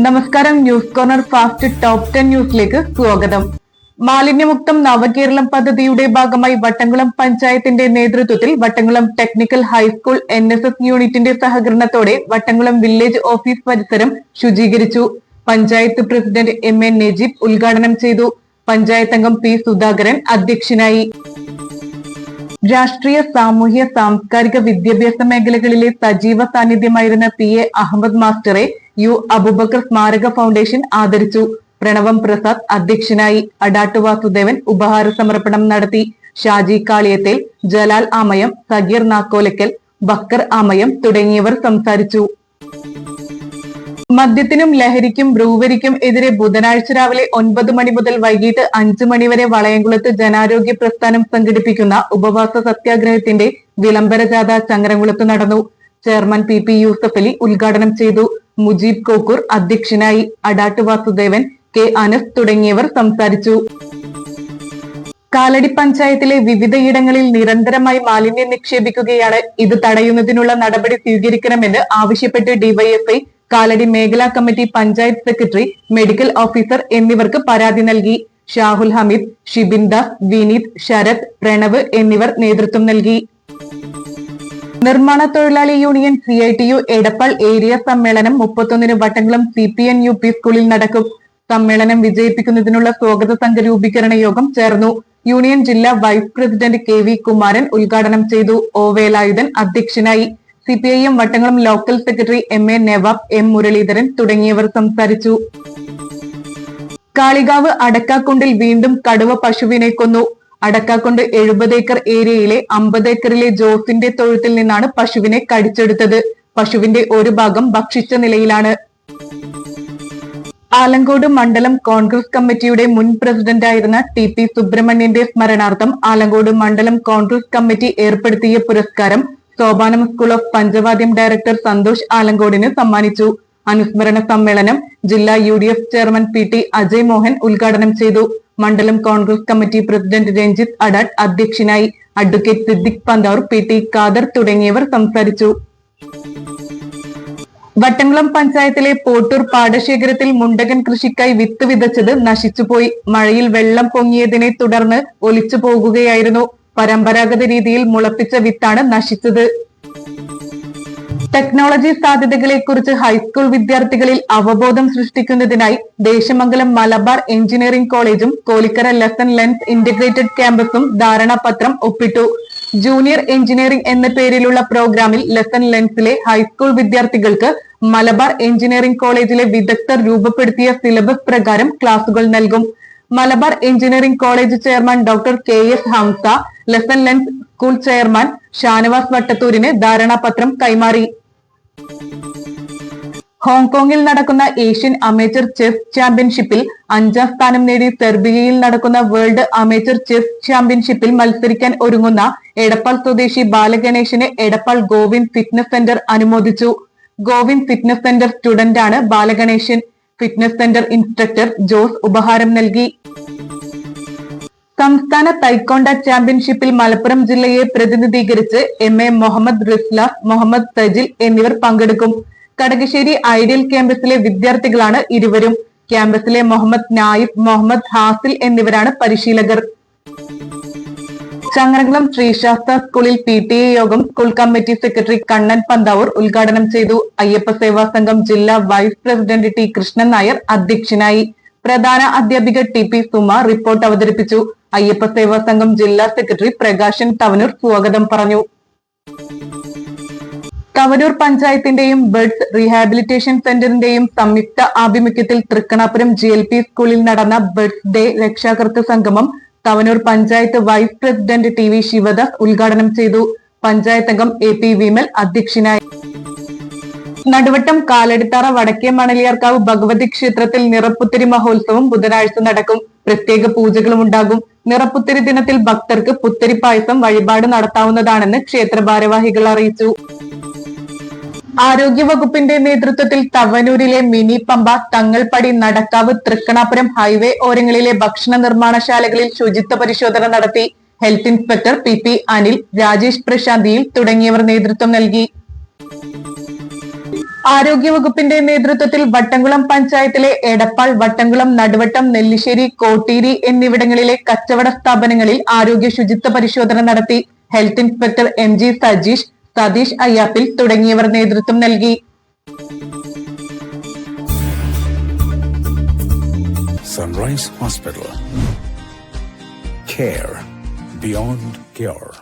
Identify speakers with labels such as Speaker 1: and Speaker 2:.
Speaker 1: നമസ്കാരം. News corner fast top 10 ന്യൂസിലേക്ക് സ്വാഗതം. മാലിന്യമുക്തം നവകേരളം പദ്ധതിയുടെ ഭാഗമായി വട്ടംകുളം പഞ്ചായത്തിന്റെ നേതൃത്വത്തിൽ വട്ടംകുളം ടെക്നിക്കൽ ഹൈസ്കൂൾ NSS യൂണിറ്റിന്റെ സഹകരണത്തോടെ വട്ടംകുളം വില്ലേജ് ഓഫീസ് പരിസരം ശുചീകരിച്ചു. പഞ്ചായത്ത് പ്രസിഡന്റ് MA നജീബ് ഉദ്ഘാടനം ചെയ്തു. പഞ്ചായത്ത് അംഗം P സുധാകരൻ അധ്യക്ഷനായി. രാഷ്ട്രീയ, സാമൂഹ്യ, സാംസ്കാരിക, വിദ്യാഭ്യാസ മേഖലകളിലെ സജീവ സാന്നിധ്യമായിരുന്ന PA അഹമ്മദ് മാസ്റ്ററെ U അബൂബക്കർ സ്മാരക ഫൗണ്ടേഷൻ ആദരിച്ചു. പ്രണവം പ്രസാദ് അധ്യക്ഷനായി. അടാട്ട് വാസുദേവൻ ഉപഹാര സമർപ്പണം നടത്തി. ഷാജി കാളിയത്തേൽ, ജലാൽ ആമയം, സഗീർ നാക്കോലക്കൽ, ബക്കർ ആമയം തുടങ്ങിയവർ സംസാരിച്ചു. മദ്യത്തിനും ലഹരിക്കും ബ്രൂവരിക്കും എതിരെ ബുധനാഴ്ച രാവിലെ 9 മണി മുതൽ വൈകിട്ട് 5 മണി വരെ വളയംകുളത്ത് ജനാരോഗ്യ പ്രസ്ഥാനം സംഘടിപ്പിക്കുന്ന ഉപവാസ സത്യാഗ്രഹത്തിന്റെ വിളംബര ജാഥ ചങ്ങരംകുളത്ത് നടന്നു. ചെയർമാൻ PP യൂസഫ് അലി ഉദ്ഘാടനം ചെയ്തു. മുജീബ് കോക്കൂർ അധ്യക്ഷനായി. അടാട്ട് വാസുദേവൻ, K അനസ് തുടങ്ങിയവർ സംസാരിച്ചു. കാലടി പഞ്ചായത്തിലെ വിവിധയിടങ്ങളിൽ നിരന്തരമായി മാലിന്യം നിക്ഷേപിക്കുകയാണ്. ഇത് തടയുന്നതിനുള്ള നടപടി സ്വീകരിക്കണമെന്ന് ആവശ്യപ്പെട്ട് DYFI കാലടി മേഖലാ committee, panchayat secretary, medical officer എന്നിവർക്ക് പരാതി നൽകി. ഷാഹുൽ ഹമീദ്, ഷിബിൻ ദാസ്, വിനീത്, ശരത്, പ്രണവ് എന്നിവർ നേതൃത്വം നൽകി. നിർമ്മാണ തൊഴിലാളി യൂണിയൻ CITU എടപ്പാൾ ഏരിയ സമ്മേളനം 31-ന് വട്ടംകുളം CPN UP സ്കൂളിൽ നടക്കും. സമ്മേളനം വിജയിപ്പിക്കുന്നതിനുള്ള സ്വാഗത സംഘ രൂപീകരണ യോഗം ചേർന്നു. യൂണിയൻ ജില്ലാ വൈസ് പ്രസിഡന്റ് KV കുമാരൻ ഉദ്ഘാടനം ചെയ്തു. O വേലായുധൻ അധ്യക്ഷനായി. CPIM Vattamkulam local secretary MA Nawab, M Muraleedharan തുടങ്ങിയവർ സംസാരിച്ചു. കാളികാവ് അടക്കാക്കുണ്ടിൽ വീണ്ടും കടുവ പശുവിനെ കൊന്നു. അടക്കാക്കുണ്ട് 70 ഏക്കർ ഏരിയയിലെ 50 ഏക്കറിലെ ജോസിന്റെ തൊഴുത്തിൽ നിന്നാണ് പശുവിനെ കടിച്ചെടുത്തത്. പശുവിന്റെ ഒരു ഭാഗം ഭക്ഷിച്ച നിലയിലാണ്. ആലങ്കോട് മണ്ഡലം കോൺഗ്രസ് കമ്മിറ്റിയുടെ മുൻ പ്രസിഡന്റായിരുന്ന TP സുബ്രഹ്മണ്യന്റെ സ്മരണാർത്ഥം ആലങ്കോട് മണ്ഡലം കോൺഗ്രസ് കമ്മിറ്റി ഏർപ്പെടുത്തിയ പുരസ്കാരം Sopanam school of Panchavadyam director Santhosh ആലങ്കോടിന് സമ്മാനിച്ചു. അനുസ്മരണ സമ്മേളനം ജില്ലാ UDF chairman PT Ajay Mohan ഉദ്ഘാടനം ചെയ്തു. മണ്ഡലം Congress committee president Ranjith Adat അധ്യക്ഷനായി. അഡ്വക്കേറ്റ് സിദ്ദിഖ് പന്തോർ, PT ഖാദർ തുടങ്ങിയവർ സംസാരിച്ചു. വട്ടംകുളം പഞ്ചായത്തിലെ പോട്ടൂർ പാടശേഖരത്തിൽ മുണ്ടകൻ കൃഷിക്കായി വിത്ത് വിതച്ചത് നശിച്ചുപോയി. മഴയിൽ വെള്ളം പൊങ്ങിയതിനെ തുടർന്ന് ഒലിച്ചു പോകുകയായിരുന്നു. പരമ്പരാഗത രീതിയിൽ മുളപ്പിച്ച വിത്താണ് നശിച്ചത്. ടെക്നോളജി സാധ്യതകളെക്കുറിച്ച് ഹൈസ്കൂൾ വിദ്യാർത്ഥികളിൽ അവബോധം സൃഷ്ടിക്കുന്നതിനായി ദേശമംഗലം മലബാർ എഞ്ചിനീയറിംഗ് കോളേജും കോലിക്കര ലെസൺ ലെൻസ് ഇന്റഗ്രേറ്റഡ് ക്യാമ്പസും ധാരണാപത്രം ഒപ്പിട്ടു. ജൂനിയർ എഞ്ചിനീയറിംഗ് എന്ന പേരിലുള്ള പ്രോഗ്രാമിൽ ലെസൺ ലെൻസിലെ ഹൈസ്കൂൾ വിദ്യാർത്ഥികൾക്ക് മലബാർ എഞ്ചിനീയറിംഗ് കോളേജിലെ വിദഗ്ധർ രൂപപ്പെടുത്തിയ സിലബസ് പ്രകാരം ക്ലാസുകൾ നൽകും. Malabar engineering college chairman doctor KS Hamsa lesson lens school chairman Shanavas വട്ടത്തൂരിന് ധാരണാപത്രം കൈമാറി. ഹോങ്കോങ്ങിൽ നടക്കുന്ന ഏഷ്യൻ അമേച്ചർ ചെസ് ചാമ്പ്യൻഷിപ്പിൽ 5ാം സ്ഥാനം നേടി സെർബിയയിൽ നടക്കുന്ന വേൾഡ് അമേച്ചർ ചെസ് ചാമ്പ്യൻഷിപ്പിൽ മത്സരിക്കാൻ ഒരുങ്ങുന്ന എടപ്പാൾ സ്വദേശി ബാലഗണേശനെ എടപ്പാൾ ഗോവിന്ദ് ഫിറ്റ്നസ് സെന്റർ അനുമോദിച്ചു. ഗോവിന്ദ് ഫിറ്റ്നസ് സെന്റർ സ്റ്റുഡന്റാണ് Balaganesan. Fitness centre instructor Jose ഉപഹാരം നൽകി. സംസ്ഥാന തൈക്കോണ്ട ചാമ്പ്യൻഷിപ്പിൽ മലപ്പുറം ജില്ലയെ പ്രതിനിധീകരിച്ച് MA മുഹമ്മദ് റിസ്ലാസ്, മുഹമ്മദ് സജിൽ എന്നിവർ പങ്കെടുക്കും. കടകശ്ശേരി ഐഡിയൽ ക്യാമ്പസിലെ വിദ്യാർത്ഥികളാണ് ഇരുവരും. ക്യാമ്പസിലെ മുഹമ്മദ് നായിഫ്, മുഹമ്മദ് ഹാസിൽ എന്നിവരാണ് പരിശീലകർ. ചങ്ങരംകുളം ശ്രീശാസ്ത്ര സ്കൂളിൽ PTA യോഗം school committee secretary Kannan Panthavoor ഉദ്ഘാടനം ചെയ്തു. അയ്യപ്പ സേവാ സംഘം ജില്ലാ vice president T Krishnan Nair അധ്യക്ഷനായി. പ്രധാന അധ്യാപിക TP സുമ റിപ്പോർട്ട് അവതരിപ്പിച്ചു. അയ്യപ്പ സേവാ സംഘം ജില്ലാ സെക്രട്ടറി പ്രകാശൻ തവനൂർ സ്വാഗതം പറഞ്ഞു. തവനൂർ പഞ്ചായത്തിന്റെയും ബഡ്സ് റീഹാബിലിറ്റേഷൻ സെന്ററിന്റെയും സംയുക്ത ആഭിമുഖ്യത്തിൽ തൃക്കണാപുരം GLP സ്കൂളിൽ നടന്ന ബഡ്സ് ഡേ രക്ഷാകർതൃ സംഗമം Thavanur panchayat vice president TV Sivadas ഉദ്ഘാടനം ചെയ്തു. പഞ്ചായത്ത് അംഗം AP വിമൽ അധ്യക്ഷനായി. നടുവട്ടം കാലടിത്തറ വടക്കേ മണലിയാർക്കാവ് ഭഗവതി ക്ഷേത്രത്തിൽ നിറപ്പുത്തരി മഹോത്സവം ബുധനാഴ്ച നടക്കും. പ്രത്യേക പൂജകളും ഉണ്ടാകും. നിറപ്പുത്തരി ദിനത്തിൽ ഭക്തർക്ക് പുത്തരി പായസം വഴിപാട് നടത്താവുന്നതാണെന്ന് ക്ഷേത്ര ഭാരവാഹികൾ അറിയിച്ചു. ആരോഗ്യവകുപ്പിന്റെ നേതൃത്വത്തിൽ തവനൂരിലെ മിനി പമ്പ, തങ്ങൾപടി, നടക്കാവ്, തൃക്കണാപുരം ഹൈവേ ഓരങ്ങളിലെ ഭക്ഷണ നിർമ്മാണശാലകളിൽ ശുചിത്വ പരിശോധന നടത്തി. Health inspector PP Anil, Rajesh പ്രശാന്തിയിൽ തുടങ്ങിയവർ നേതൃത്വം നൽകി. ആരോഗ്യവകുപ്പിന്റെ നേതൃത്വത്തിൽ വട്ടംകുളം പഞ്ചായത്തിലെ എടപ്പാൾ, വട്ടംകുളം, നടുവട്ടം, നെല്ലിശ്ശേരി, കോട്ടീരി എന്നിവിടങ്ങളിലെ കച്ചവട സ്ഥാപനങ്ങളിൽ ആരോഗ്യ ശുചിത്വ പരിശോധന നടത്തി. Health inspector MG Sajeesh, Satheesh Ayyappil തുടങ്ങിയവർ നേതൃത്വം നൽകി.
Speaker 2: Sunrise Hospital. Care beyond cure.